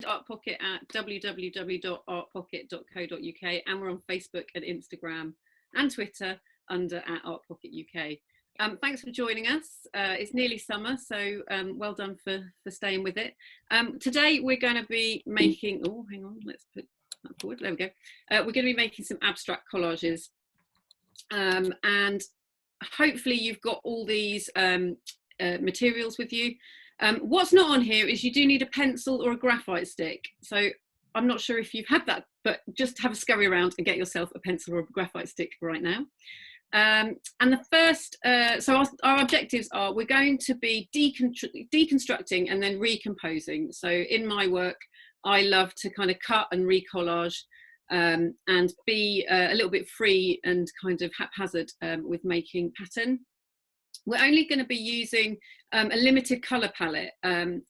ARTPOCKET at www.artpocket.co.uk, and we're on Facebook and Instagram and Twitter under @ARTPOCKET UK. Thanks for joining us. It's nearly summer, so well done for staying with it. Today we're going to be making, oh hang on, let's put that forward, there we go. We're going to be making some abstract collages, and hopefully you've got all these materials with you. What's not on here is you do need a pencil or a graphite stick. So I'm not sure if you've had that, but just have a scurry around and get yourself a pencil or a graphite stick right now. And the first, so our objectives are, we're going to be deconstructing and then recomposing. So in my work, I love to kind of cut and recollage and be a little bit free and kind of haphazard with making pattern. We're only going to be using a limited colour palette,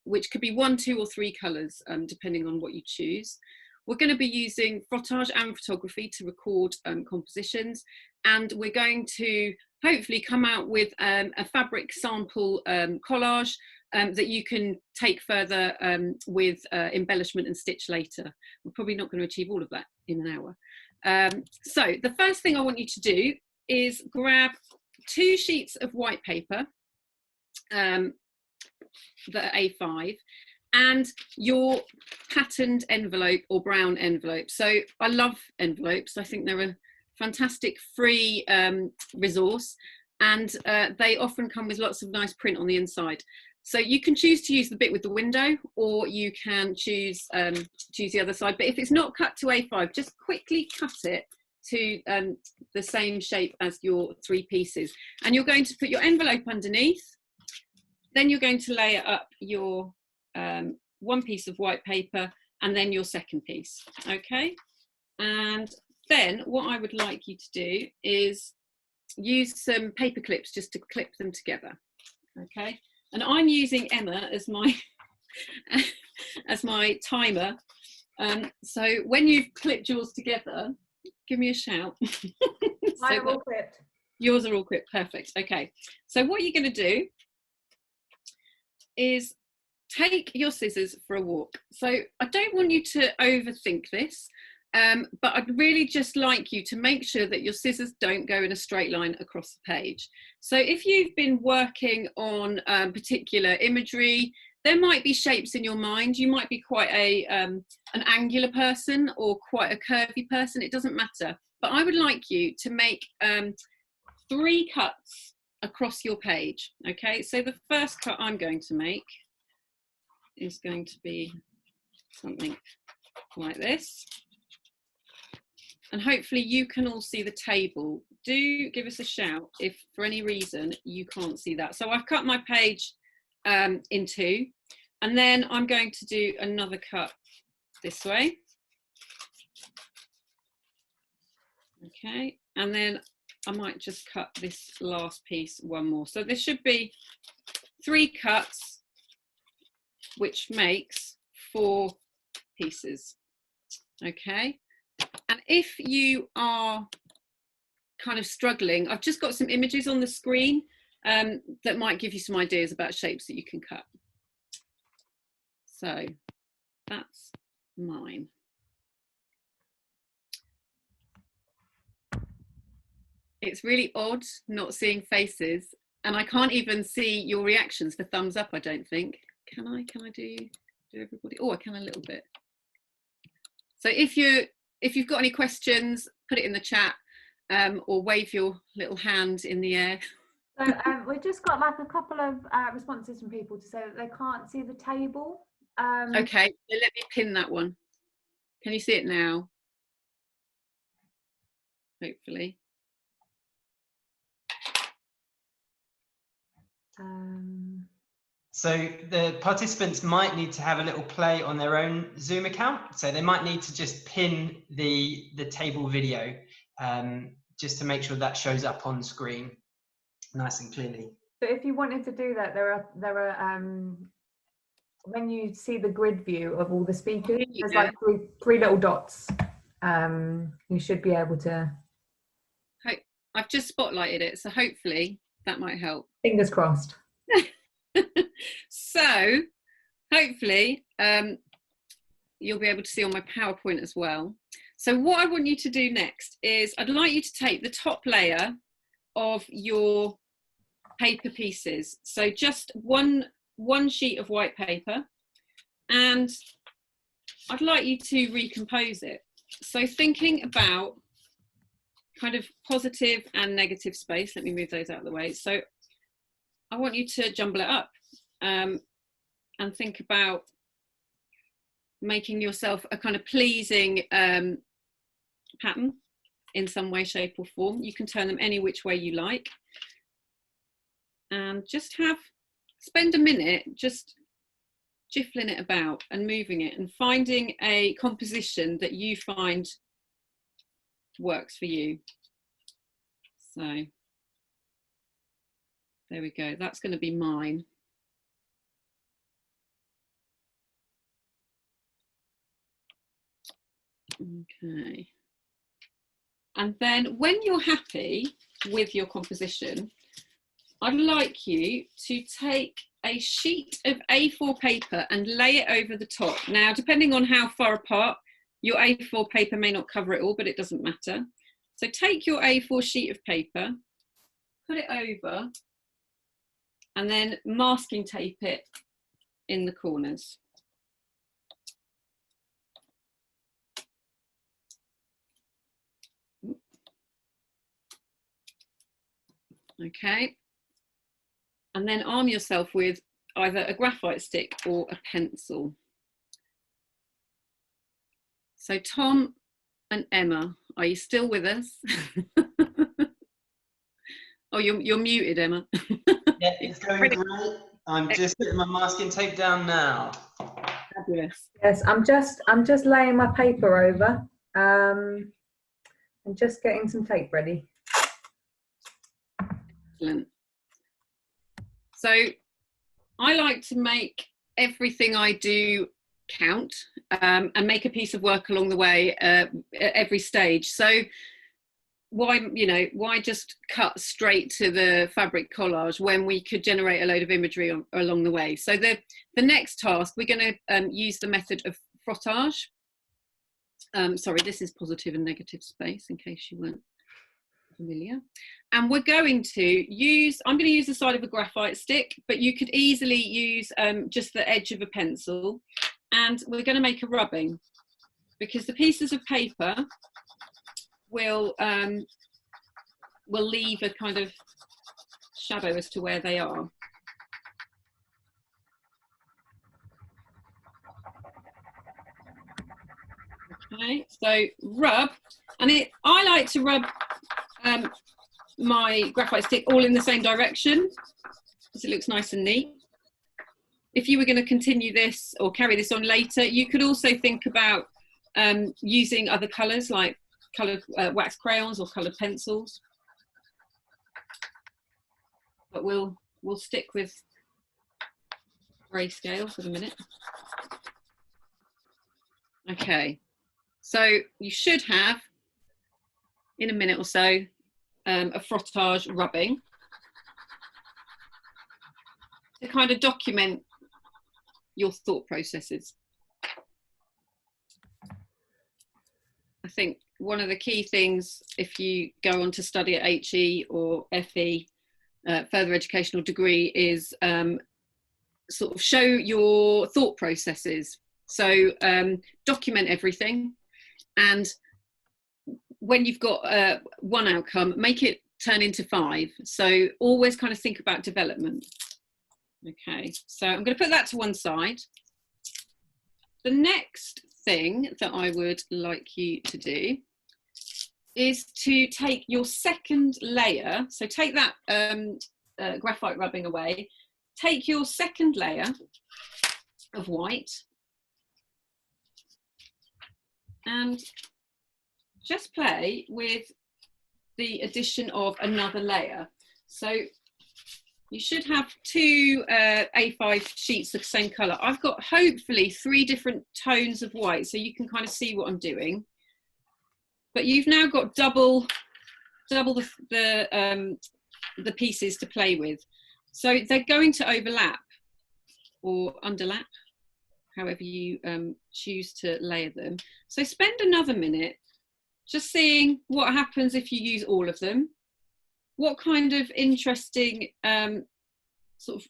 which could be 1, 2 or 3 colours, depending on what you choose. We're going to be using frottage and photography to record compositions, and we're going to hopefully come out with a fabric sample collage that you can take further with embellishment and stitch later. We're probably not going to achieve all of that in an hour. So the first thing I want you to do is grab 2 sheets of white paper that are A5 and your patterned envelope or brown envelope. So I love envelopes. I think they're a fantastic free resource, and they often come with lots of nice print on the inside. So you can choose to use the bit with the window, or you can choose the other side. But if it's not cut to A5, just quickly cut it to the same shape as your 3 pieces, and you're going to put your envelope underneath. Then you're going to layer up your 1 piece of white paper and then your second piece. Okay, and then what I would like you to do is use some paper clips just to clip them together. Okay, and I'm using Emma as my as my timer, so when you've clipped yours together, give me a shout. Mine are all clipped. Yours are all clipped, perfect. Okay, so what you're going to do is take your scissors for a walk. So I don't want you to overthink this, but I'd really just like you to make sure that your scissors don't go in a straight line across the page. So if you've been working on particular imagery, there might be shapes in your mind. You might be quite an angular person or quite a curvy person, it doesn't matter. But I would like you to make 3 cuts across your page. Okay, so the first cut I'm going to make is going to be something like this. And hopefully you can all see the table. Do give us a shout if for any reason you can't see that. So I've cut my page in 2, and then I'm going to do another cut this way. Okay, and then I might just cut this last piece 1 more. So this should be 3 cuts, which makes 4 pieces. Okay, and if you are kind of struggling, I've just got some images on the screen that might give you some ideas about shapes that you can cut. So that's mine. It's really odd not seeing faces, and I can't even see your reactions for thumbs up, I don't think. Can I do everybody? Oh, I can a little bit. So if you've got any questions, put it in the chat, or wave your little hand in the air. So we've just got like a couple of responses from people to say that they can't see the table. Okay, so let me pin that one. Can you see it now? Hopefully. So the participants might need to have a little play on their own Zoom account. So they might need to just pin the table video just to make sure that shows up on screen nice and clearly. So if you wanted to do that, there are when you see the grid view of all the speakers, there's like three little dots. You should be able to. I've just spotlighted it, so hopefully that might help. Fingers crossed. So hopefully you'll be able to see on my PowerPoint as well. So what I want you to do next is I'd like you to take the top layer of your paper pieces. So just one sheet of white paper, and I'd like you to recompose it. So thinking about kind of positive and negative space, let me move those out of the way. So I want you to jumble it up and think about making yourself a kind of pleasing pattern in some way, shape or form. You can turn them any which way you like, and just spend a minute just jiffling it about and moving it and finding a composition that you find works for you. So there we go, that's going to be mine. Okay, and then when you're happy with your composition, I'd like you to take a sheet of A4 paper and lay it over the top. Now, depending on how far apart, your A4 paper may not cover it all, but it doesn't matter. So take your A4 sheet of paper, put it over, and then masking tape it in the corners. Okay, and then arm yourself with either a graphite stick or a pencil. So Tom and Emma, are you still with us? Oh, you're muted, Emma. Yeah, it's going great. I'm just putting my masking tape down now. Fabulous. Yes, I'm just laying my paper over and just getting some tape ready. Excellent. So I like to make everything I do count and make a piece of work along the way at every stage. So why just cut straight to the fabric collage when we could generate a load of imagery along the way? So the next task, we're going to use the method of frottage. Sorry, this is positive and negative space in case you weren't familiar. And we're going to use, I'm going to use the side of a graphite stick, but you could easily use just the edge of a pencil. And we're going to make a rubbing because the pieces of paper will leave a kind of shadow as to where they are. Okay, so rub, and I like to rub my graphite stick all in the same direction because it looks nice and neat. If you were going to continue this or carry this on later, you could also think about using other colours like coloured wax crayons or coloured pencils. But we'll stick with grayscale for the minute. Okay, so you should have, in a minute or so, a frottage rubbing to kind of document your thought processes. I think one of the key things if you go on to study at HE or FE, further educational degree, is sort of show your thought processes. So document everything, and when you've got one outcome, make it turn into 5. So always kind of think about development. Okay, so I'm going to put that to one side. The next thing that I would like you to do is to take your second layer. So take that graphite rubbing away. Take your second layer of white and just play with the addition of another layer. So you should have 2 A5 sheets of the same colour. I've got hopefully 3 different tones of white, so you can kind of see what I'm doing. But you've now got double the pieces to play with. So they're going to overlap or underlap, however you choose to layer them. So spend another minute just seeing what happens if you use all of them. What kind of interesting sort of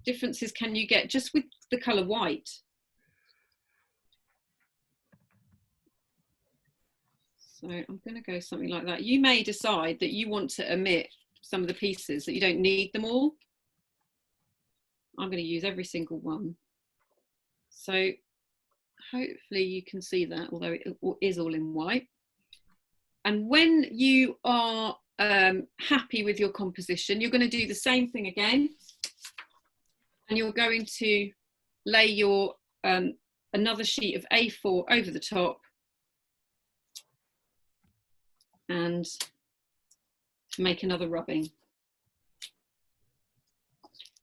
differences can you get just with the colour white? So I'm going to go something like that. You may decide that you want to omit some of the pieces, that you don't need them all. I'm going to use every single one. So hopefully you can see that, although it is all in white. And when you are happy with your composition, you're going to do the same thing again. And you're going to lay your another sheet of A4 over the top and make another rubbing.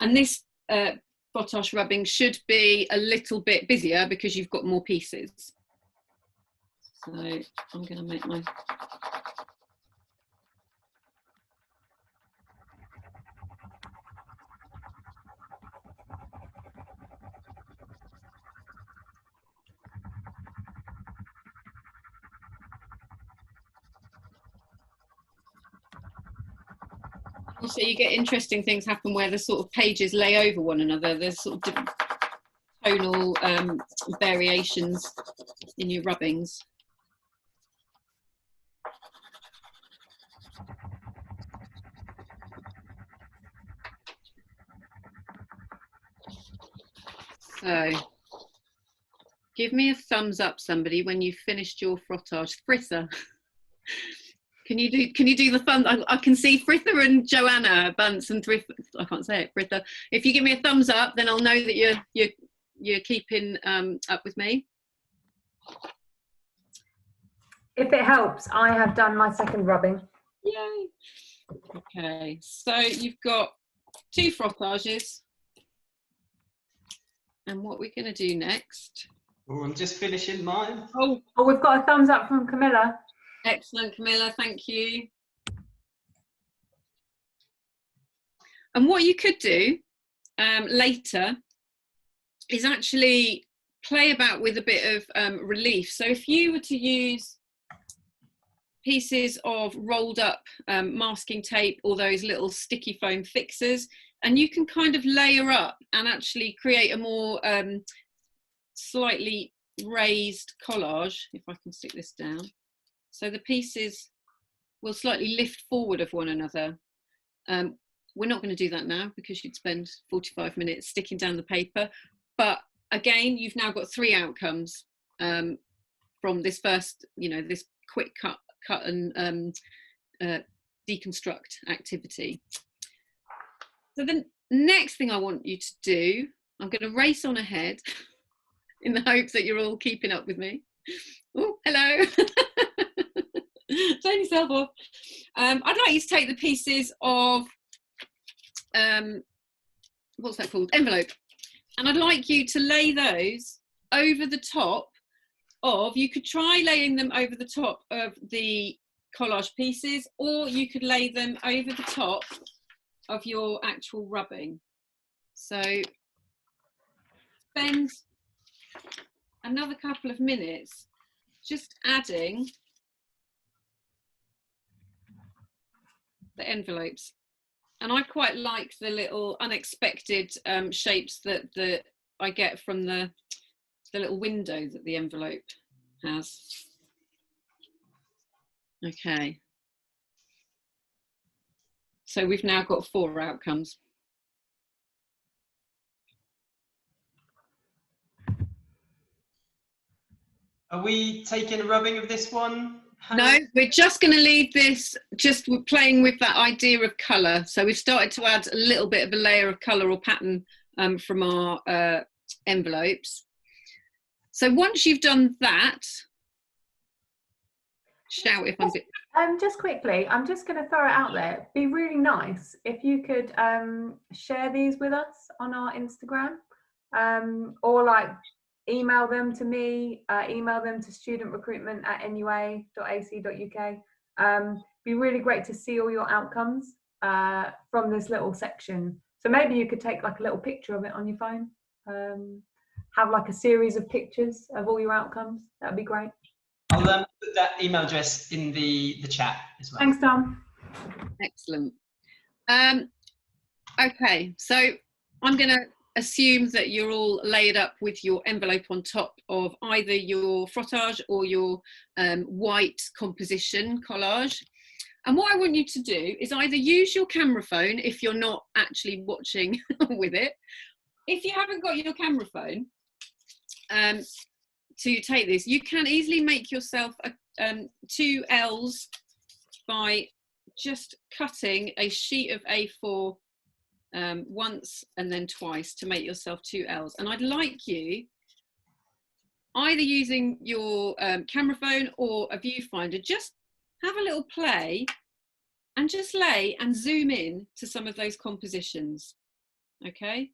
And this potash rubbing should be a little bit busier because you've got more pieces. So I'm going to make my... So you get interesting things happen where the sort of pages lay over one another. There's sort of different tonal variations in your rubbings. So give me a thumbs up, somebody, when you've finished your frottage. Fritha. Can you do the thumb? I can see Fritha and Joanna Bunce and I can't say it, Fritha. If you give me a thumbs up, then I'll know that you're keeping up with me. If it helps, I have done my second rubbing. Yay. Okay, so you've got 2 frottages. And what we're going to do next. Oh, I'm just finishing mine. Oh, we've got a thumbs up from Camilla. Excellent, Camilla, thank you. And what you could do later is actually play about with a bit of relief. So if you were to use pieces of rolled up masking tape or those little sticky foam fixers, and you can kind of layer up and actually create a more slightly raised collage, if I can stick this down. So the pieces will slightly lift forward of one another. We're not going to do that now because you'd spend 45 minutes sticking down the paper. But again, you've now got 3 outcomes from this first, this quick cut and deconstruct activity. So the next thing I want you to do, I'm going to race on ahead in the hopes that you're all keeping up with me. Oh, hello. Turn yourself off. I'd like you to take the pieces of, what's that called? Envelope. And I'd like you to lay those over the top of, you could try laying them over the top of the collage pieces, or you could lay them over the top of your actual rubbing. So spend another couple of minutes just adding the envelopes. And I quite like the little unexpected shapes that I get from the little window that the envelope has. Okay. So we've now got 4 outcomes. Are we taking a rubbing of this one? No, we're just going to leave this, just playing with that idea of colour. So we've started to add a little bit of a layer of colour or pattern from our envelopes. So once you've done that, shout if I'm... Just quickly, I'm just going to throw it out there. It'd be really nice if you could share these with us on our Instagram, or like email them to me, email them to studentrecruitment@nua.ac.uk. Be really great to see all your outcomes from this little section. So maybe you could take like a little picture of it on your phone. have like a series of pictures of all your outcomes, that would be great. I'll put that email address in the chat as well. Thanks, Tom. Excellent. Okay, so I'm going to assume that you're all layered up with your envelope on top of either your frottage or your white composition collage. And what I want you to do is either use your camera phone if you're not actually watching with it. If you haven't got your camera phone to take this, you can easily make yourself 2 L's by just cutting a sheet of A4 once and then twice to make yourself 2 L's. And I'd like you, either using your camera phone or a viewfinder, just have a little play and just lay and zoom in to some of those compositions. Okay.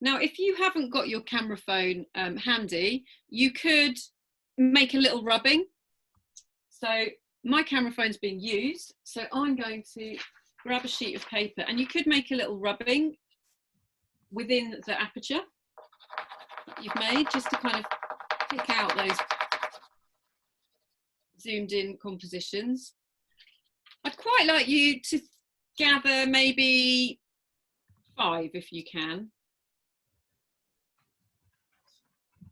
Now, if you haven't got your camera phone handy, you could make a little rubbing. So my camera phone's being used, so I'm going to grab a sheet of paper, and you could make a little rubbing within the aperture that you've made, just to kind of pick out those zoomed in compositions. I'd quite like you to gather maybe 5 if you can.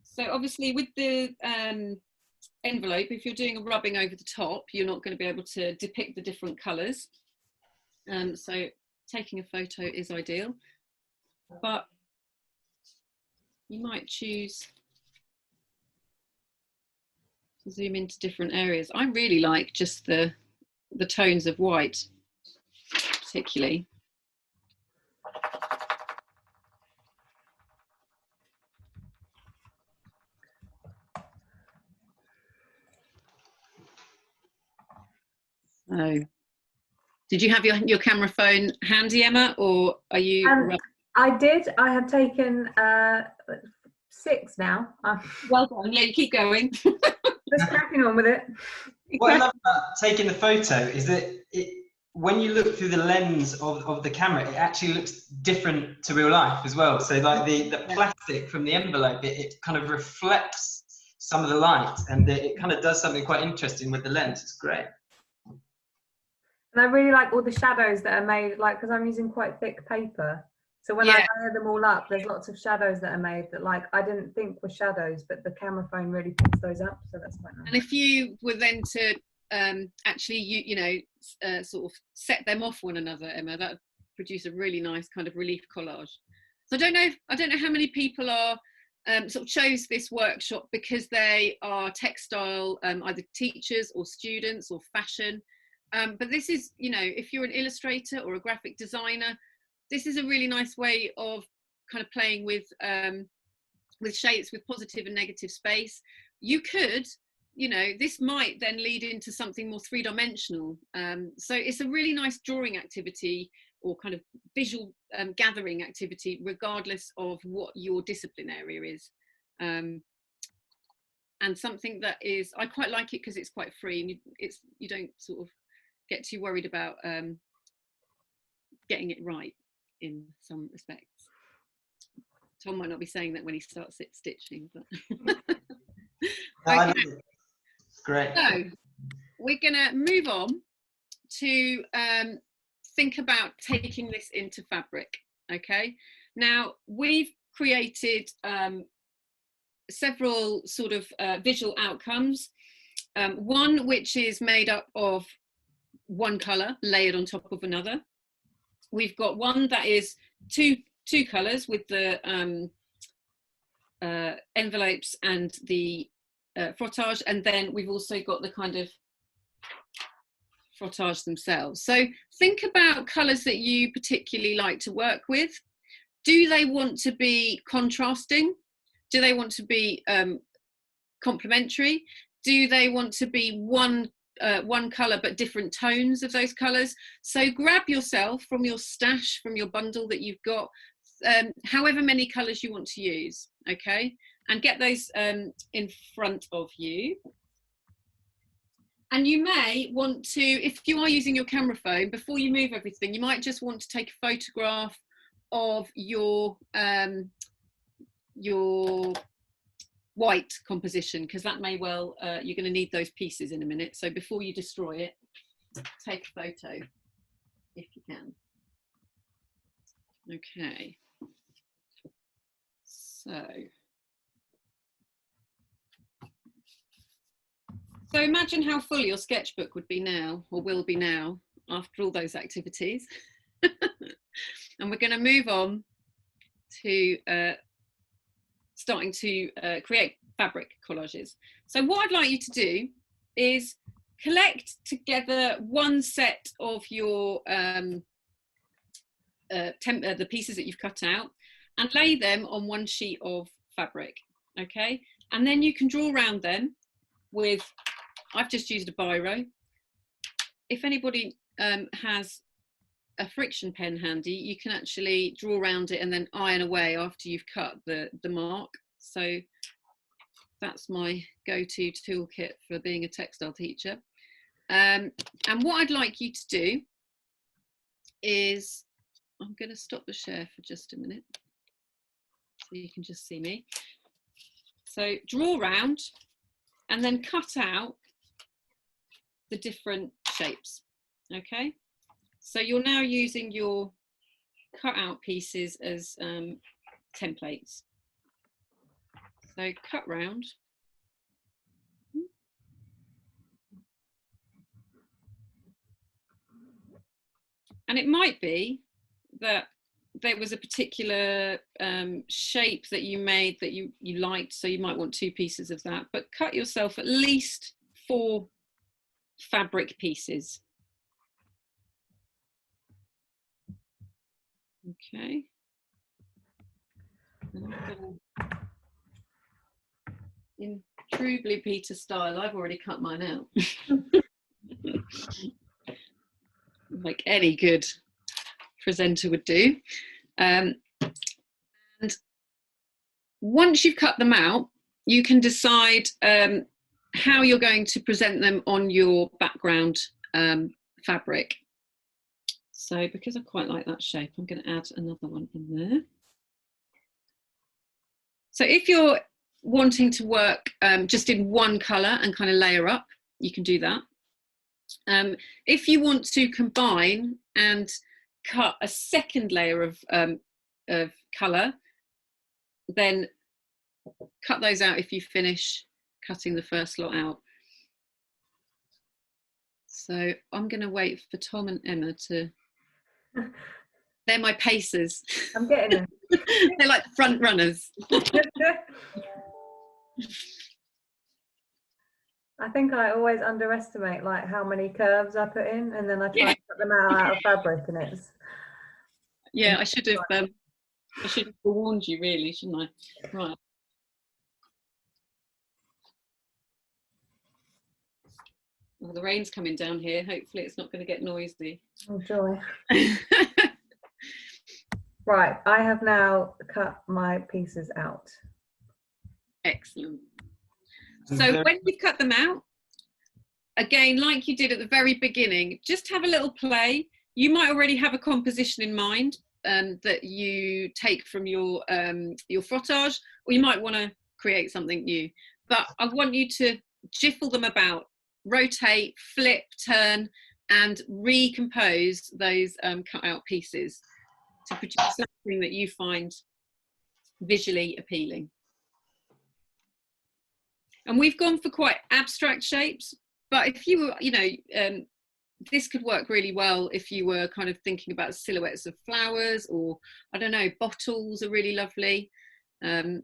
So obviously with the envelope, if you're doing a rubbing over the top, you're not going to be able to depict the different colours. So taking a photo is ideal, but you might choose to zoom into different areas. I really like just the tones of white, particularly. So, did you have your camera phone handy, Emma, or are you? I did. I have taken 6 now. Well done. Yeah, you keep going. Just cracking on with it. What I love about taking the photo is that when you look through the lens of the camera, it actually looks different to real life as well. So like the plastic from the envelope, it kind of reflects some of the light, and it kind of does something quite interesting with the lens. It's great. And I really like all the shadows that are made, like, because I'm using quite thick paper. So when I layer them all up, there's lots of shadows that are made that, like, I didn't think were shadows, but the camera phone really picks those up. So that's quite nice. And if you were then to actually, you know, sort of set them off one another, Emma, that would produce a really nice kind of relief collage. So I don't know how many people are sort of chose this workshop because they are textile, either teachers or students or fashion. But this is, you know, if you're an illustrator or a graphic designer, this is a really nice way of kind of playing with shapes, with positive and negative space. You could, you know, this might then lead into something more 3-dimensional. So it's a really nice drawing activity or kind of visual gathering activity, regardless of what your discipline area is. And something that is, I quite like it because it's quite free, and you don't sort of get too worried about getting it right in some respects. Tom might not be saying that when he starts stitching, but okay. Great. So we're gonna move on to think about taking this into fabric. Okay, now we've created several sort of visual outcomes. One which is made up of one colour layered on top of another. We've got one that is two colours with the envelopes and the frottage, and then we've also got the kind of frottage themselves. So think about colours that you particularly like to work with. Do they want to be contrasting? Do they want to be complementary? Do they want to be one colour but different tones of those colours? So grab yourself from your stash, from your bundle that you've got, however many colours you want to use, okay? And get those in front of you. And you may want to, if you are using your camera phone, before you move everything, you might just want to take a photograph of your white composition, because that may well, you're going to need those pieces in a minute. So before you destroy it, take a photo if you can. Okay. So imagine how full your sketchbook would be now, or will be now, after all those activities. And we're going to move on to starting to create fabric collages. So what I'd like you to do is collect together one set of your the pieces that you've cut out and lay them on one sheet of fabric, okay? And then you can draw around them with, I've just used a biro. If anybody has a friction pen handy, you can actually draw around it and then iron away after you've cut the mark. So that's my go-to toolkit for being a textile teacher. And what I'd like you to do is, I'm going to stop the share for just a minute so you can just see me. So draw around and then cut out the different shapes, okay? So you're now using your cut out pieces as templates. So cut round. And it might be that there was a particular shape that you made that you liked, so you might want 2 pieces of that, but cut yourself at least 4 fabric pieces. Okay. In true Blue Peter style, I've already cut mine out. Like any good presenter would do. And once you've cut them out, you can decide how you're going to present them on your background fabric. So because I quite like that shape, I'm going to add another one in there. So if you're wanting to work just in one colour and kind of layer up, you can do that. If you want to combine and cut a second layer of colour, then cut those out if you finish cutting the first lot out. So I'm going to wait for Tom and Emma to... They're my pacers. I'm getting them. They're like the front runners. I think I always underestimate like how many curves I put in, and then I try to cut them out of fabric, and it's... Yeah, I should have warned you, really, shouldn't I? Right. Well, the rain's coming down here. Hopefully it's not going to get noisy. Oh, joy. Right, I have now cut my pieces out. Excellent. So when you've cut them out, again, like you did at the very beginning, just have a little play. You might already have a composition in mind that you take from your frottage, or you might want to create something new. But I want you to jiffle them about, rotate, flip, turn, and recompose those cut out pieces to produce something that you find visually appealing. And we've gone for quite abstract shapes, but if you were, you know, this could work really well if you were kind of thinking about silhouettes of flowers, or I don't know, bottles are really lovely. So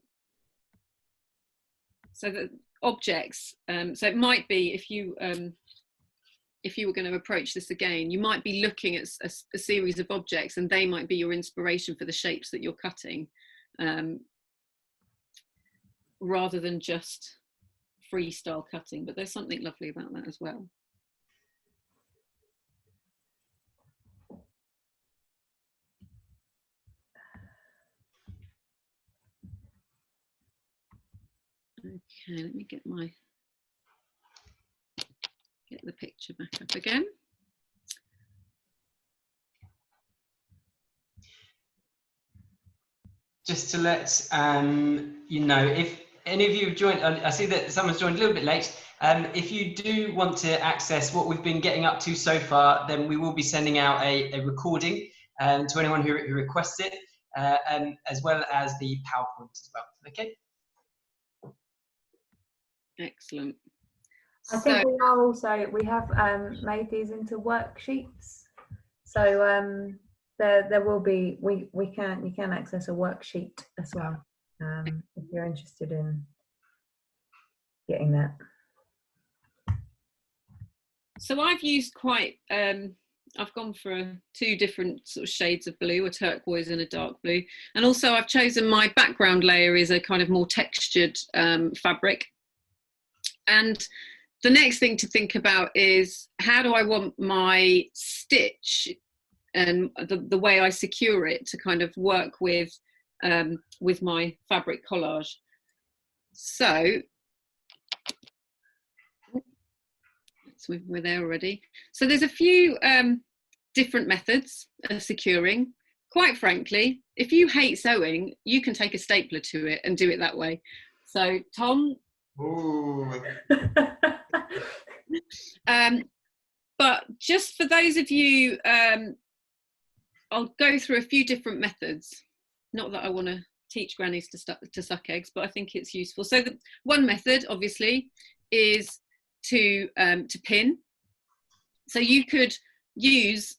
the objects, so it might be if you were going to approach this again, you might be looking at a series of objects, and they might be your inspiration for the shapes that you're cutting, rather than just freestyle cutting. But there's something lovely about that as well. Okay, let me get the picture back up again. Just to let you know, any of you have joined, I see that someone's joined a little bit late. If you do want to access what we've been getting up to so far, then we will be sending out a recording to anyone who requests it, and as well as the PowerPoint as well. Okay. Excellent. I think we have made these into worksheets. So there will be, you can access a worksheet as well, if you're interested in getting that. So I've used quite, I've gone for 2 different sort of shades of blue, a turquoise and a dark blue. And also I've chosen my background layer is a kind of more textured fabric. And the next thing to think about is, how do I want my stitch and the way I secure it to kind of work with my fabric collage. So we're there already. So there's a few different methods of securing. Quite frankly, if you hate sewing, you can take a stapler to it and do it that way. So Tom. Ooh. But just for those of you, I'll go through a few different methods. Not that I want to teach grannies to suck eggs, but I think it's useful. So the one method, obviously, is to pin. So you could use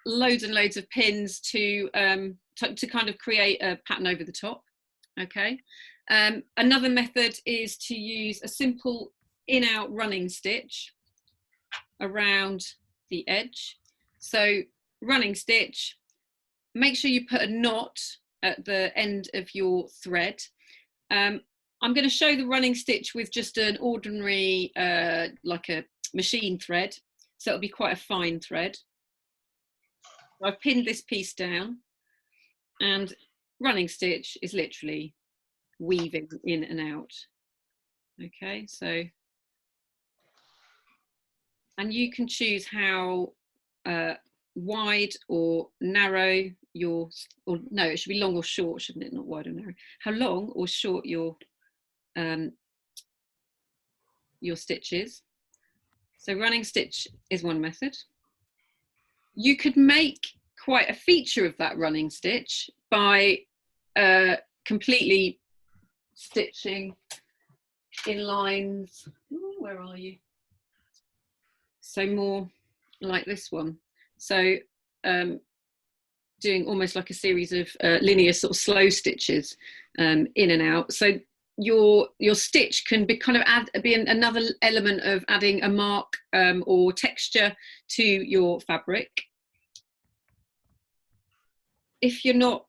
loads and loads of pins to kind of create a pattern over the top. Okay. Another method is to use a simple in-out running stitch around the edge. So running stitch, make sure you put a knot at the end of your thread. I'm going to show the running stitch with just an ordinary, like a machine thread. So it'll be quite a fine thread. I've pinned this piece down, and running stitch is literally weaving in and out. Okay, so, and you can choose how wide or narrow your, or no, it should be long or short, shouldn't it? Not wide or narrow. How long or short your stitch is. So running stitch is one method. You could make quite a feature of that running stitch by completely stitching in lines. Ooh, where are you? So more like this one. So doing almost like a series of linear sort of slow stitches in and out. So your stitch can be kind of be another element of adding a mark or texture to your fabric. If you're not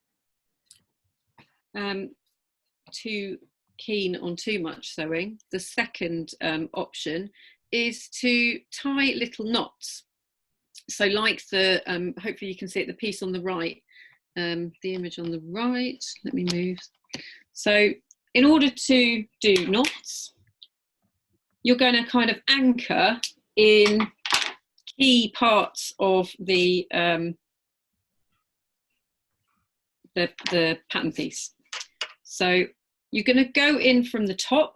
too keen on too much sewing, the second option is to tie little knots. So like the, hopefully you can see it, the piece on the right, the image on the right, let me move. So in order to do knots, you're going to kind of anchor in key parts of the pattern piece. So you're going to go in from the top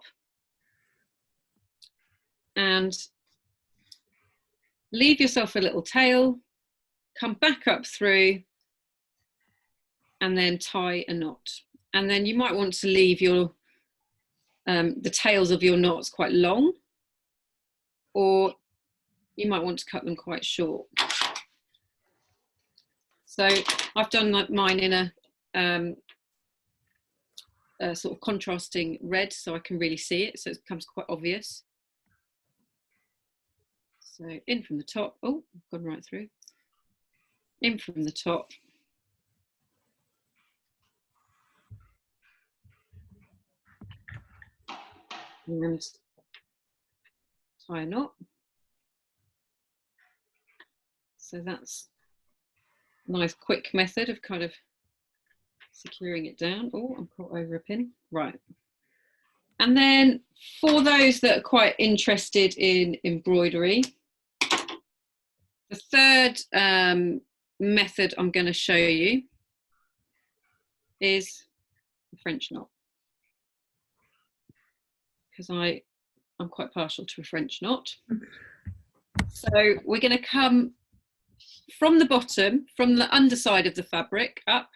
and leave yourself a little tail, come back up through, and then tie a knot. And then you might want to leave your the tails of your knots quite long, or you might want to cut them quite short. So I've done mine in a sort of contrasting red, so I can really see it, so it becomes quite obvious. So in from the top, oh, I've gone right through. In from the top. And tie a knot. So that's a nice quick method of kind of securing it down. Oh, I'm caught over a pin. Right. And then for those that are quite interested in embroidery, the third method I'm going to show you is the French knot. because I'm quite partial to a French knot. So we're going to come from the bottom, from the underside of the fabric up,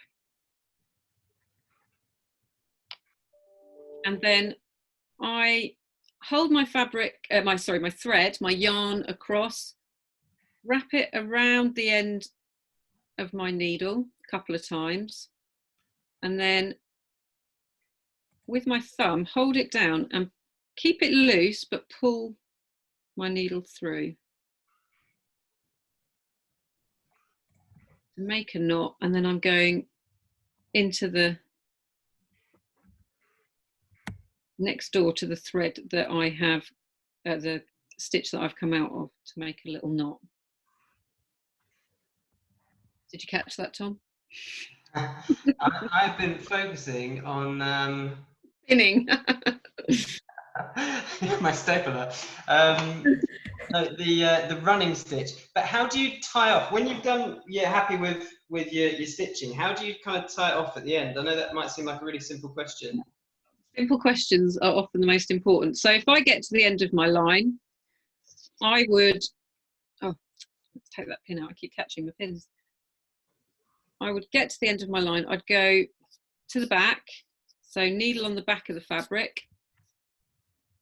and then I hold my fabric, my thread, my yarn across, wrap it around the end of my needle a couple of times, and then with my thumb hold it down and keep it loose but pull my needle through to make a knot, and then I'm going into the next door to the thread that I have, the stitch that I've come out of, to make a little knot. Did you catch that, Tom? I've been focusing on Pinning. my stapler. No, the running stitch. But how do you tie off when you've done? You're happy with your stitching. How do you kind of tie it off at the end? I know that might seem like a really simple question. Simple questions are often the most important. So if I get to the end of my line, I would, oh, let's take that pin out. I keep catching the pins. I would get to the end of my line. I'd go to the back. So needle on the back of the fabric.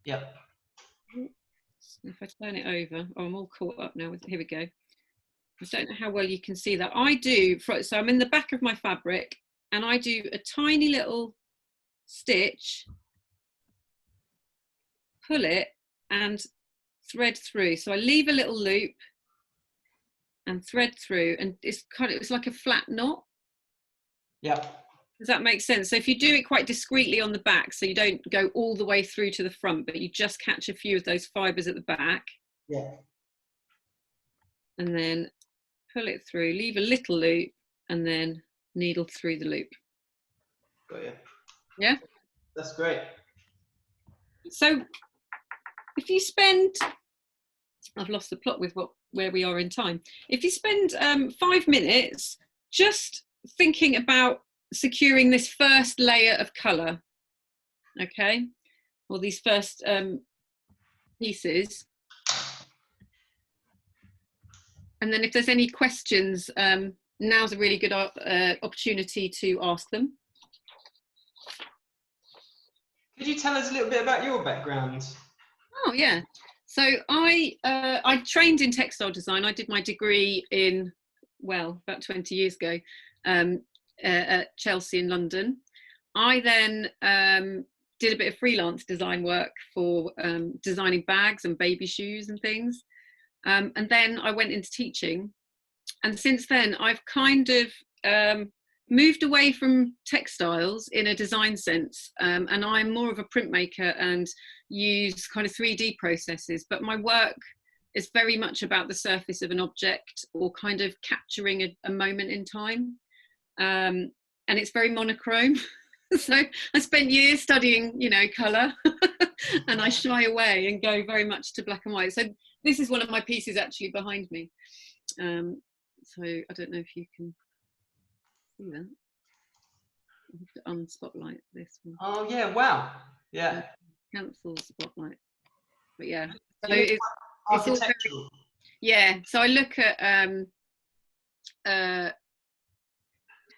Yep. If I turn it over, oh, I'm all caught up now. Here we go. I don't know how well you can see that. I do, so I'm in the back of my fabric and I do a tiny little stitch, pull it and thread through. So I leave a little loop and thread through, and it's like a flat knot. Yeah. Does that make sense? So if you do it quite discreetly on the back, so you don't go all the way through to the front, but you just catch a few of those fibers at the back. Yeah. And then pull it through, leave a little loop, and then needle through the loop. Got you. Yeah? That's great. So if you spend, I've lost the plot with where we are in time. If you spend 5 minutes just thinking about securing this first layer of colour, okay, or these first pieces, and then if there's any questions, now's a really good opportunity to ask them. Could you tell us a little bit about your background? Oh yeah, so I trained in textile design. I did my degree in, well, about 20 years ago, at Chelsea in London. I then did a bit of freelance design work for designing bags and baby shoes and things. And then I went into teaching. And since then, I've kind of moved away from textiles in a design sense. And I'm more of a printmaker and use kind of 3D processes. But my work is very much about the surface of an object or kind of capturing a moment in time. And it's very monochrome. So I spent years studying, you know, colour, and I shy away and go very much to black and white. So this is one of my pieces actually behind me. So I don't know if you can see that. I have to unspotlight this one. Oh yeah! Wow. Yeah. Cancel spotlight. But yeah, So so it's all very, yeah. So I look at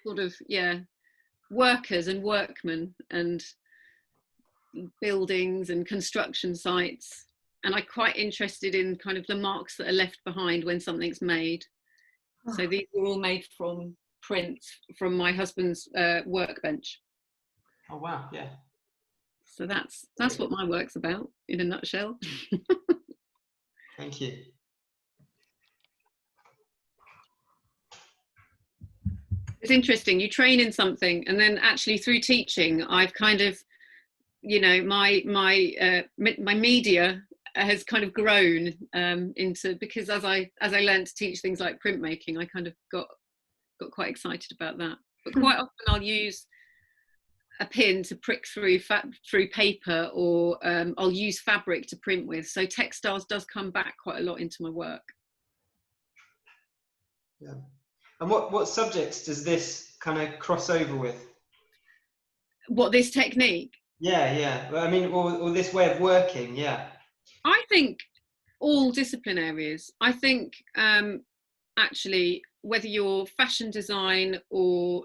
sort of, yeah, workers and workmen and buildings and construction sites, and I'm quite interested in kind of the marks that are left behind when something's made. So these were all made from prints from my husband's workbench. Oh wow! Yeah. So that's what my work's about in a nutshell. Thank you. It's interesting, you train in something and then actually through teaching I've kind of, you know, my media has kind of grown into, because as I learned to teach things like printmaking, I kind of got quite excited about that. But quite often I'll use a pin to prick through paper, or I'll use fabric to print with. So textiles does come back quite a lot into my work. Yeah. And what subjects does this kind of cross over with? What, this technique? Yeah. Well, I mean, or this way of working. Yeah. I think all discipline areas. I think actually, whether you're fashion design or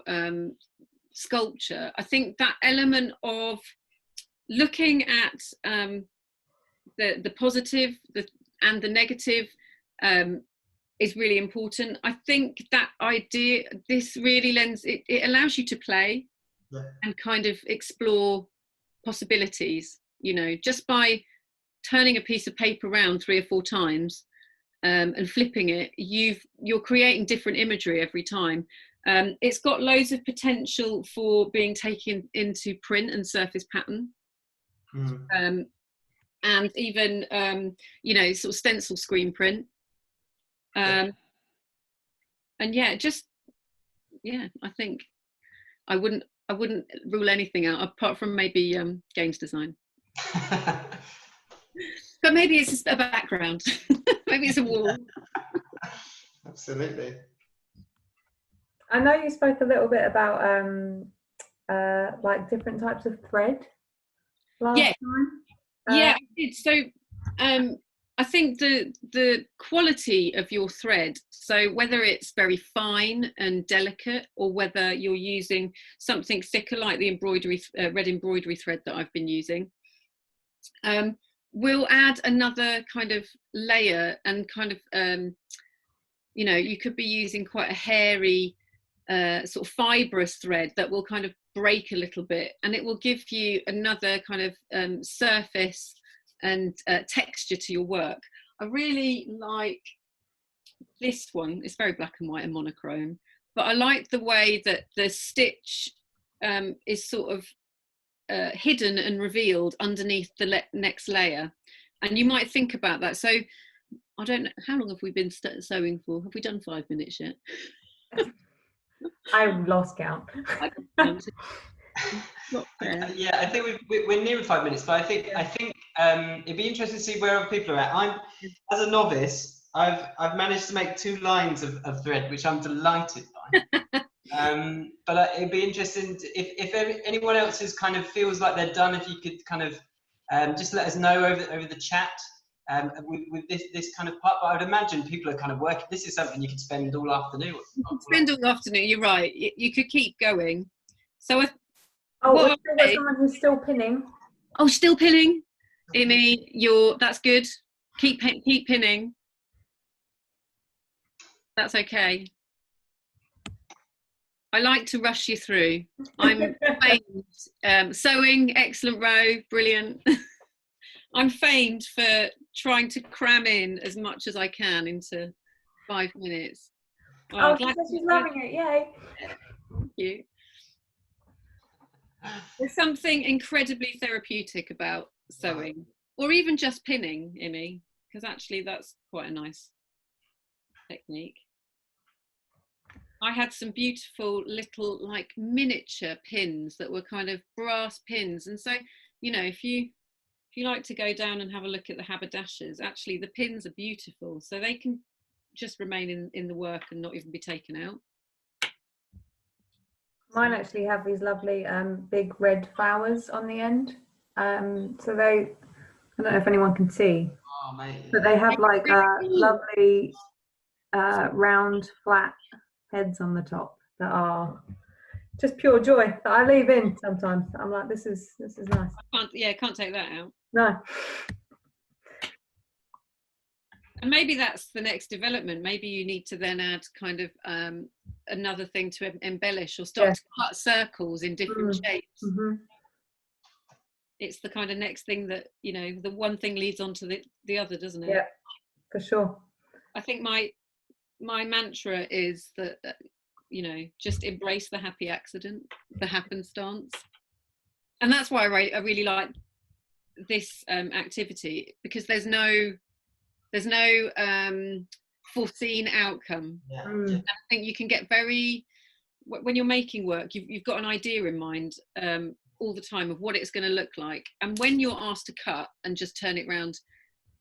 sculpture, I think that element of looking at the positive and the negative is really important. I think that idea, this really lends, it allows you to play and kind of explore possibilities, you know, just by turning a piece of paper around 3 or 4 times and flipping it, you're creating different imagery every time. It's got loads of potential for being taken into print and surface pattern. And even you know, sort of stencil screen print. And yeah, just I think I wouldn't rule anything out apart from maybe games design. But maybe it's just a background. Maybe it's a wall. Absolutely. I know you spoke a little bit about like different types of thread last time. Yeah, I did. So I think the quality of your thread, so whether it's very fine and delicate or whether you're using something thicker like the embroidery red embroidery thread that I've been using, will add another kind of layer and kind of you know, you could be using quite a hairy sort of fibrous thread that will kind of break a little bit, and it will give you another kind of surface and texture to your work. I really like this one. It's very black and white and monochrome, but I like the way that the stitch is sort of hidden and revealed underneath the next layer, and you might think about that. So I don't know, how long have we been sewing for? Have we done 5 minutes yet? I've lost count. Yeah, I think we're near 5 minutes, but I think it'd be interesting to see where other people are at. As a novice, I've managed to make 2 lines of thread, which I'm delighted by. But it'd be interesting if anyone else is kind of feels like they're done. If you could kind of just let us know over the chat with this kind of part. But I would imagine people are kind of working. This is something you could spend all afternoon. Spend all afternoon. You're right. You could keep going. So. We've still got someone who's still pinning. Oh, still pinning, Amy. That's good. Keep pinning. That's okay. I like to rush you through. I'm famed. Sewing, excellent row, brilliant. I'm famed for trying to cram in as much as I can into 5 minutes. Oh, she's loving it! Yay! Thank you. There's something incredibly therapeutic about sewing, or even just pinning, Imi, because actually that's quite a nice technique. I had some beautiful little like miniature pins that were kind of brass pins, and so, you know, if you like to go down and have a look at the haberdashers, actually the pins are beautiful, so they can just remain in the work and not even be taken out. Mine actually have these lovely big red flowers on the end. So I don't know if anyone can see, but they have like lovely round flat heads on the top that are just pure joy that I leave in sometimes. I'm like, this is nice. Can't take that out. No. And maybe that's the next development. Maybe you need to then add kind of another thing to embellish, or start to cut circles in different shapes. Mm-hmm. It's the kind of next thing that, you know, the one thing leads on to the other, doesn't it? Yeah, for sure. I think my mantra is that, you know, just embrace the happy accident, the happenstance. And that's why I really like this activity, because there's no foreseen outcome. I think you can get when you're making work, you've got an idea in mind all the time of what it's going to look like, and when you're asked to cut and just turn it around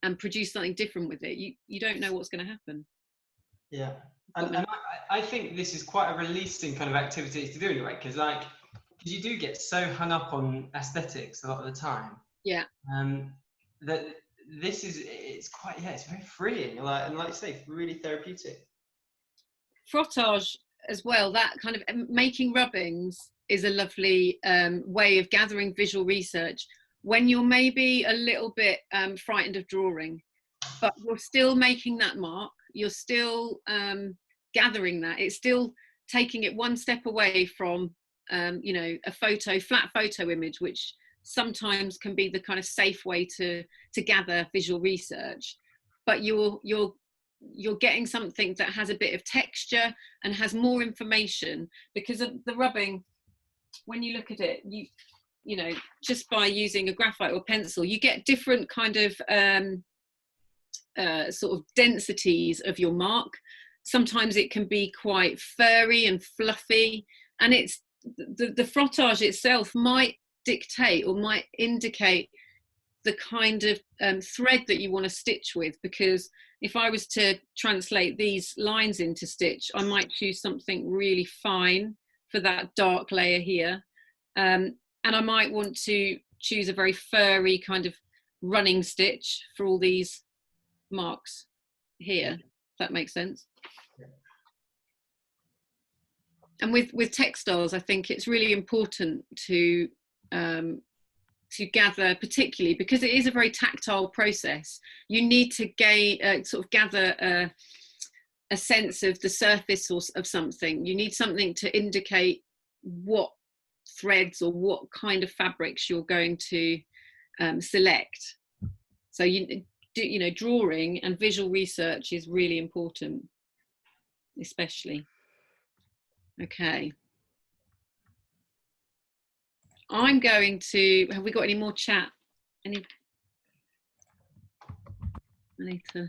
and produce something different with it, you don't know what's going to happen. And I think this is quite a releasing kind of activity to do anyway, because like because you do get so hung up on aesthetics a lot of the time. Yeah. That this is, it's quite, yeah, it's very freeing, like, and like you say, really therapeutic. Frottage as well, that kind of making rubbings is a lovely way of gathering visual research when you're maybe a little bit frightened of drawing, but you're still making that mark, you're still gathering that, it's still taking it one step away from you know, a flat photo image, which sometimes can be the kind of safe way to gather visual research, but you're getting something that has a bit of texture and has more information, because of the rubbing. When you look at it, you know, just by using a graphite or pencil, you get different kind of sort of densities of your mark. Sometimes it can be quite furry and fluffy, and it's the frottage itself might dictate or might indicate the kind of thread that you want to stitch with, because if I was to translate these lines into stitch, I might choose something really fine for that dark layer here, and I might want to choose a very furry kind of running stitch for all these marks here, if that makes sense. And with textiles, I think it's really important to gather, particularly because it is a very tactile process. You need to sort of gather a sense of the surface or of something. You need something to indicate what threads or what kind of fabrics you're going to select. So you know, drawing and visual research is really important, especially. Okay. I'm going to, have we got any more chat? I need to,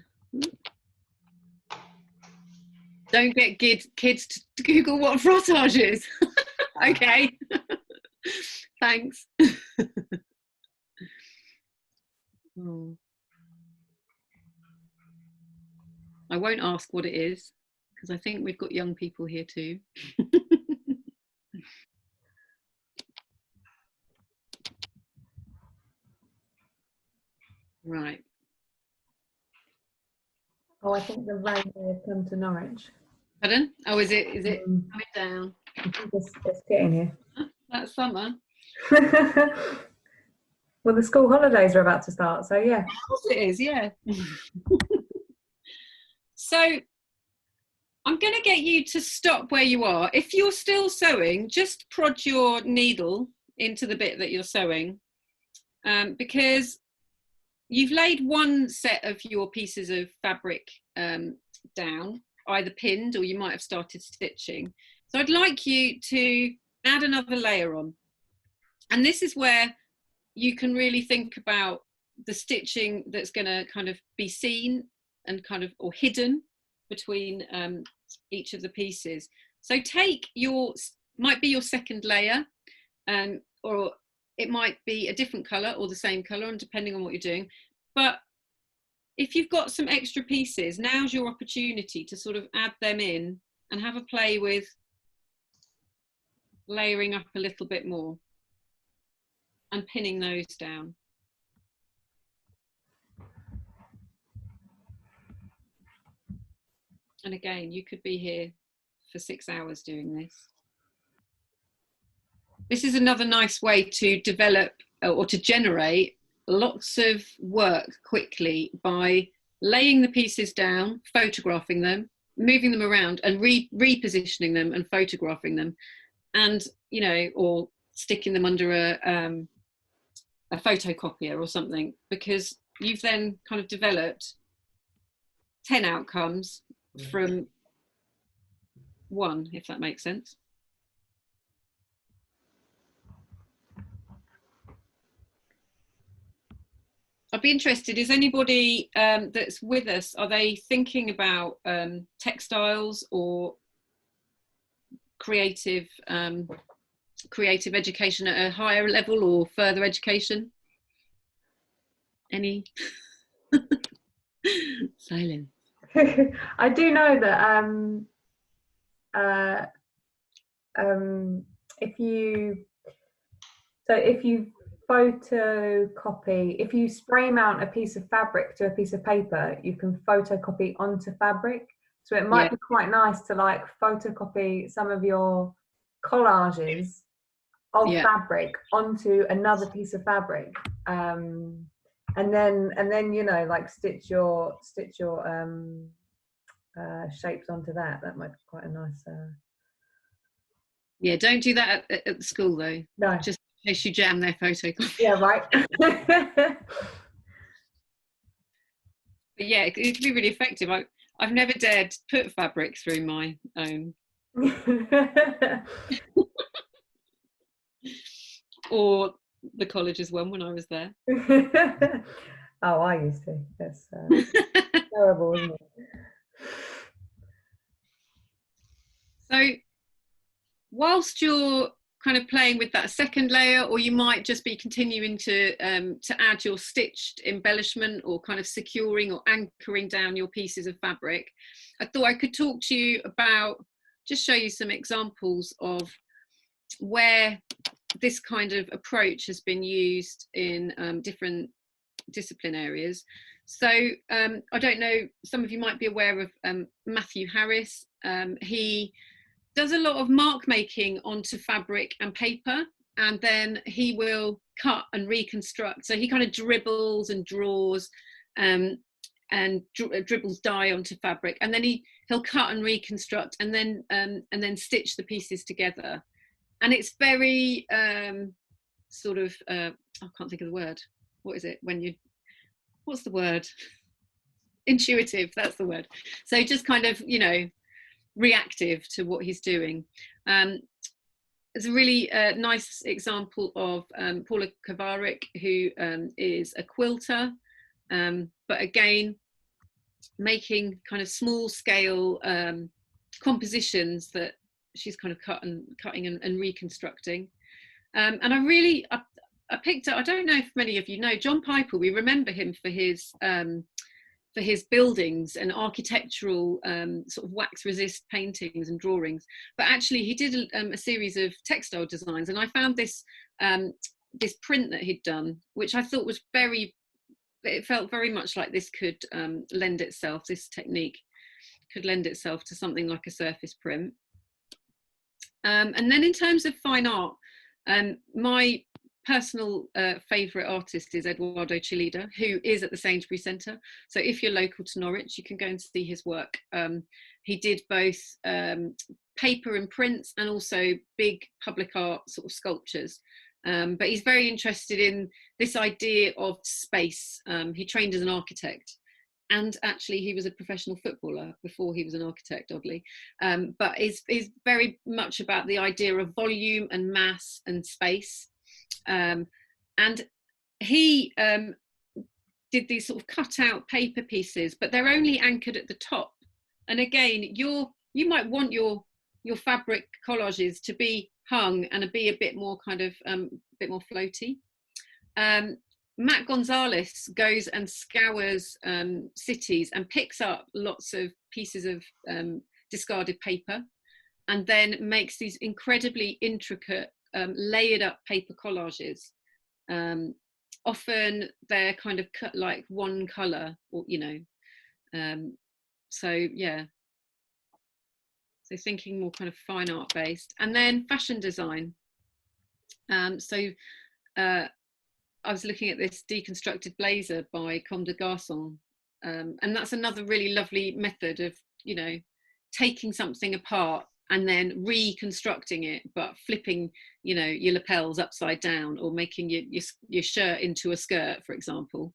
don't get kids to Google what frottage is. Okay. Thanks. Oh. I won't ask what it is, because I think we've got young people here too. Right. Oh, I think the rain may have come to Norwich. Pardon? Oh, is it coming down? I think it's getting here. That's summer. Well, the school holidays are about to start, so yeah. Of course it is, yeah. So I'm going to get you to stop where you are. If you're still sewing, just prod your needle into the bit that you're sewing, because you've laid one set of your pieces of fabric down, either pinned or you might have started stitching. So I'd like you to add another layer on. And this is where you can really think about the stitching that's going to kind of be seen and kind of, or hidden between each of the pieces. So take might be your second layer, or it might be a different colour or the same colour, and depending on what you're doing. But if you've got some extra pieces, now's your opportunity to sort of add them in and have a play with layering up a little bit more and pinning those down. And again, you could be here for 6 hours doing this. This is another nice way to develop or to generate lots of work quickly by laying the pieces down, photographing them, moving them around and repositioning them and photographing them, and, you know, or sticking them under a photocopier or something, because you've then kind of developed 10 outcomes from one, if that makes sense. I'd be interested, is anybody that's with us, are they thinking about textiles or creative education at a higher level or further education? Any? Silence. I do know that if you So if you photocopy, if you spray mount a piece of fabric to a piece of paper, you can photocopy onto fabric. So it might be quite nice to like photocopy some of your collages of fabric onto another piece of fabric, and then you know, like stitch your shapes onto that. That might be quite a nice. Yeah, don't do that at the school though. No, just in case you jam their photocopy. yeah, right. But yeah, it could be really effective. I've never dared put fabric through my own. Or the college's one when I was there. Oh, I used to. That's terrible, isn't it? So whilst you're kind of playing with that second layer, or you might just be continuing to add your stitched embellishment or kind of securing or anchoring down your pieces of fabric, I thought I could talk to you about, just show you some examples of where this kind of approach has been used in different discipline areas. So I don't know, some of you might be aware of Matthew Harris. He does a lot of mark making onto fabric and paper, and then he will cut and reconstruct. So he kind of dribbles and draws and dribbles dye onto fabric, and then he'll cut and reconstruct, and then stitch the pieces together. And it's very sort of I can't think of the word. What is it when you? What's the word? Intuitive. That's the word. So just kind of, you know, reactive to what he's doing. It's a really nice example of Paula Kovarik, who is a quilter, but again making kind of small scale compositions that she's kind of cutting and reconstructing. And I picked up, I don't know if many of you know John Piper. We remember him for his buildings and architectural sort of wax resist paintings and drawings, but actually he did a series of textile designs, and I found this this print that he'd done, which I thought was it felt very much like this could lend itself, this technique could lend itself to something like a surface print. And then in terms of fine art, my personal favourite artist is Eduardo Chillida, who is at the Sainsbury Centre. So if you're local to Norwich, you can go and see his work. He did both paper and prints, and also big public art sort of sculptures. But he's very interested in this idea of space. He trained as an architect, and actually he was a professional footballer before he was an architect, oddly. But is very much about the idea of volume and mass and space. And he did these sort of cut out paper pieces, but they're only anchored at the top. And again, you might want your fabric collages to be hung and be a bit more kind of bit more floaty. Matt Gonzalez goes and scours cities and picks up lots of pieces of discarded paper, and then makes these incredibly intricate layered up paper collages. Often they're kind of cut like one colour, or you know, so yeah. So thinking more kind of fine art based. And then fashion design. I was looking at this deconstructed blazer by Comme des Garçons, and that's another really lovely method of, you know, taking something apart and then reconstructing it, but flipping, you know, your lapels upside down, or making your shirt into a skirt, for example.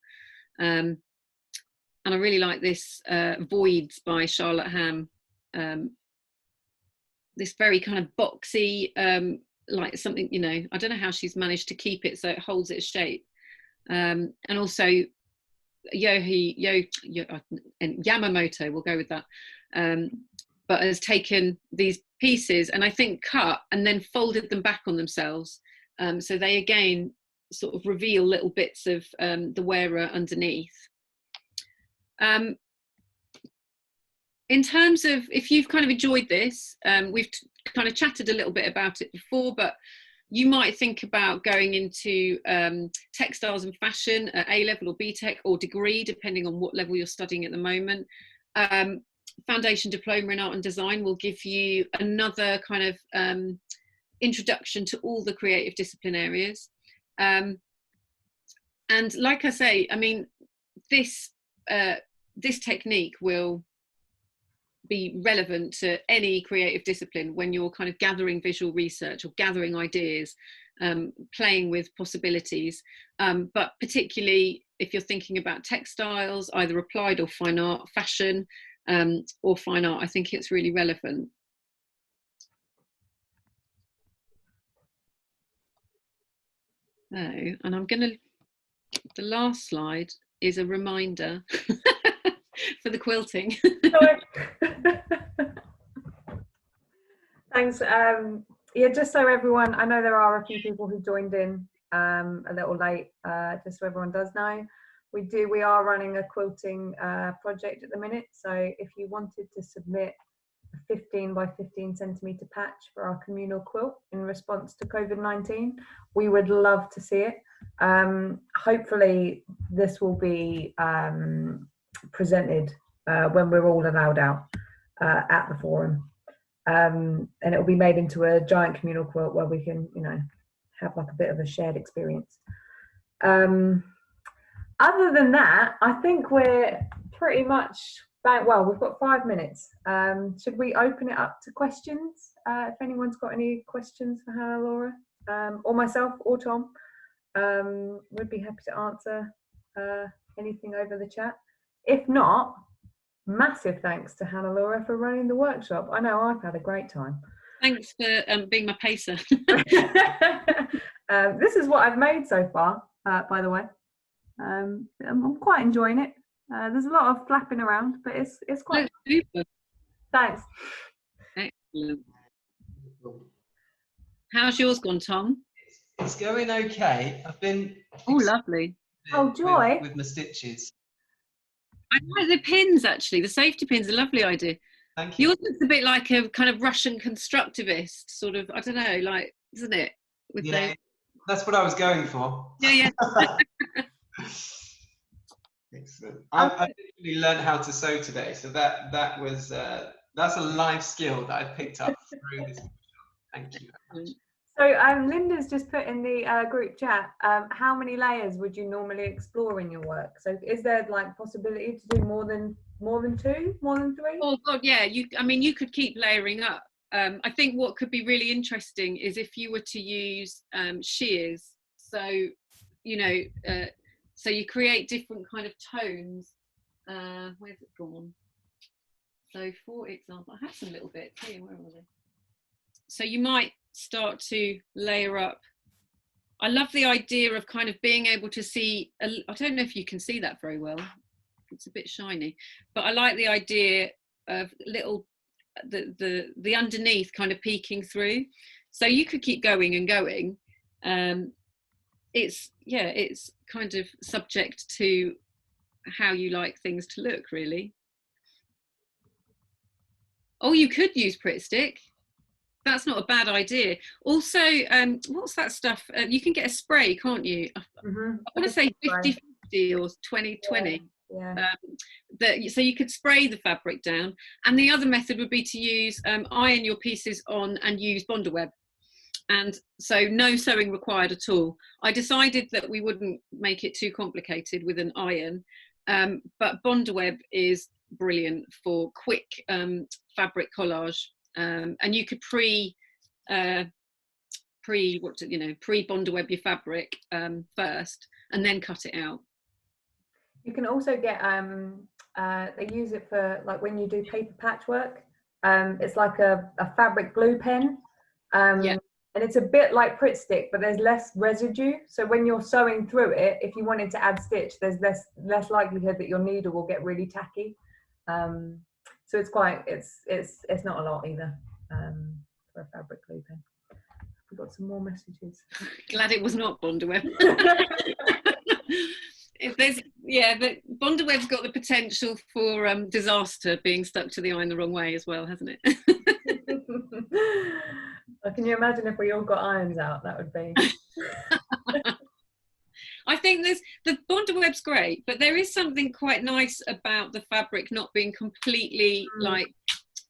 And I really like this Voids by Charlotte Ham. This very kind of boxy, like something, you know, I don't know how she's managed to keep it so it holds its shape. And also Yamamoto, we'll go with that, but has taken these pieces and I think cut and then folded them back on themselves, so they again sort of reveal little bits of the wearer underneath. In terms of, if you've kind of enjoyed this, we've kind of chatted a little bit about it before, but you might think about going into textiles and fashion at A level or BTEC or degree, depending on what level you're studying at the moment. Foundation diploma in art and design will give you another kind of introduction to all the creative discipline areas. And like I say, I mean, this technique will be relevant to any creative discipline when you're kind of gathering visual research or gathering ideas, playing with possibilities. But particularly if you're thinking about textiles, either applied or fine art, fashion or fine art, I think it's really relevant. So, and I'm going to, the last slide is a reminder for the quilting. Thanks. Yeah, just so everyone, I know there are a few people who joined in a little late, just so everyone does know, we are running a quilting project at the minute. So if you wanted to submit a 15 by 15 centimetre patch for our communal quilt in response to COVID-19, we would love to see it. Hopefully this will be presented when we're all allowed out at the forum. And it will be made into a giant communal quilt where we can, you know, have like a bit of a shared experience. Other than that, I think we're pretty much back. Well, we've got 5 minutes. Should we open it up to questions? If anyone's got any questions for Hannah Laura, or myself or Tom, we'd be happy to answer anything over the chat. If not, massive thanks to Hannah Laura for running the workshop. I know I've had a great time. Thanks for being my pacer. This is what I've made so far, by the way. I'm quite enjoying it. There's a lot of flapping around, but it's quite super. Thanks. Excellent. How's yours gone, Tom? It's going okay. I've been lovely. Oh, joy. With my stitches. I like the pins, actually. The safety pins, a lovely idea. Thank you. Yours looks a bit like a kind of Russian constructivist, sort of, I don't know, like, isn't it? With yeah, that's what I was going for. Yeah. Excellent. I've actually learned how to sew today, so that was that's a life skill that I picked up through this workshop. Thank you very much. So Linda's just put in the group chat, how many layers would you normally explore in your work? So is there like possibility to do more than 2, more than 3? Oh God, yeah. You could keep layering up. I think what could be really interesting is if you were to use shears. So, you know, so you create different kind of tones. Where's it gone? So for example, I have some little bits here. Where are they? So you might start to layer up. I love the idea of kind of being able to see, I don't know if you can see that very well, it's a bit shiny, but I like the idea of little, the underneath kind of peeking through. So you could keep going and going. It's kind of subject to how you like things to look, really. Oh, you could use Pritt Stick. That's not a bad idea. Also, what's that stuff? You can get a spray, can't you? Mm-hmm. I want to say 50-50 or 20-20. Yeah. So you could spray the fabric down. And the other method would be to use iron your pieces on and use Bondaweb. And so no sewing required at all. I decided that we wouldn't make it too complicated with an iron, but Bondaweb is brilliant for quick fabric collage. And you could pre-Bondaweb your fabric first, and then cut it out. You can also get they use it for like when you do paper patchwork. It's like a fabric glue pen, and it's a bit like Pritt Stick, but there's less residue. So when you're sewing through it, if you wanted to add stitch, there's less likelihood that your needle will get really tacky. So it's not a lot either for a fabric glue pen. We've got some more messages. Glad it was not Bondaweb. But Bondaweb's got the potential for disaster, being stuck to the iron the wrong way as well, hasn't it? Can you imagine if we all got irons out? That would be. I think the Bondaweb's great, but there is something quite nice about the fabric not being completely like,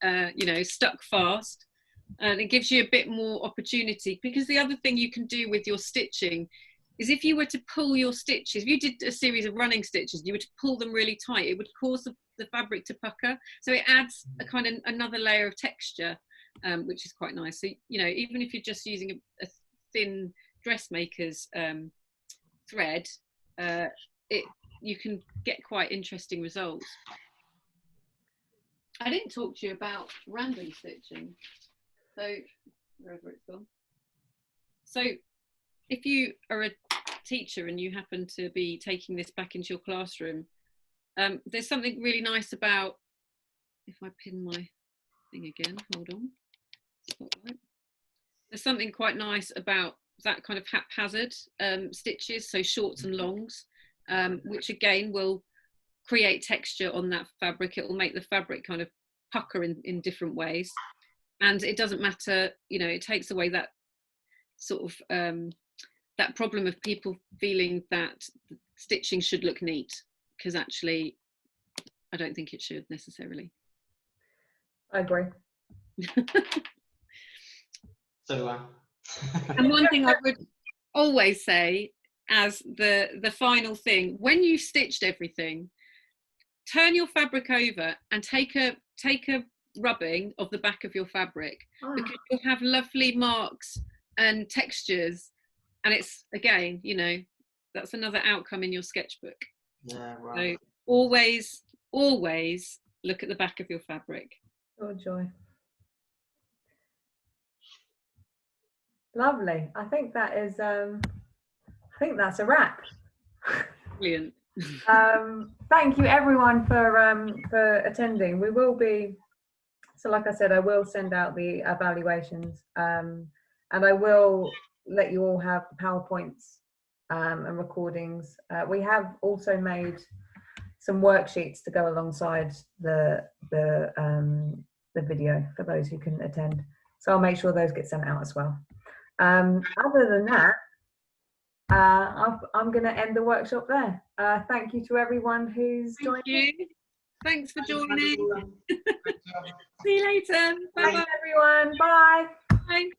you know, stuck fast. And it gives you a bit more opportunity, because the other thing you can do with your stitching is if you were to pull your stitches, if you did a series of running stitches, you were to pull them really tight, it would cause the fabric to pucker. So it adds a kind of another layer of texture, which is quite nice. So, you know, even if you're just using a thin dressmaker's thread, you can get quite interesting results. I didn't talk to you about random stitching, so wherever it's gone. So if you are a teacher and you happen to be taking this back into your classroom, there's something really nice about, if I pin my thing again, hold on, spotlight. There's something quite nice about that kind of haphazard stitches, so shorts and longs, which again will create texture on that fabric. It will make the fabric kind of pucker in different ways, and it doesn't matter, you know, it takes away that sort of that problem of people feeling that stitching should look neat, because actually I don't think it should necessarily. I agree. So And one thing I would always say as the final thing, when you've stitched everything, turn your fabric over and take a rubbing of the back of your fabric, because you'll have lovely marks and textures, and it's, again, you know, that's another outcome in your sketchbook. yeah, right. So always look at the back of your fabric. Oh joy. Lovely. I think that is I think that's a wrap. Brilliant. Thank you everyone for attending. We will be, so like I said, I will send out the evaluations, and I will let you all have the PowerPoints and recordings. We have also made some worksheets to go alongside the video for those who couldn't attend. So I'll make sure those get sent out as well. Other than that, I'm going to end the workshop there. Thank you to everyone who's joined. Thank you. Thanks for joining. See you later. Bye. Thanks everyone. Bye. Bye.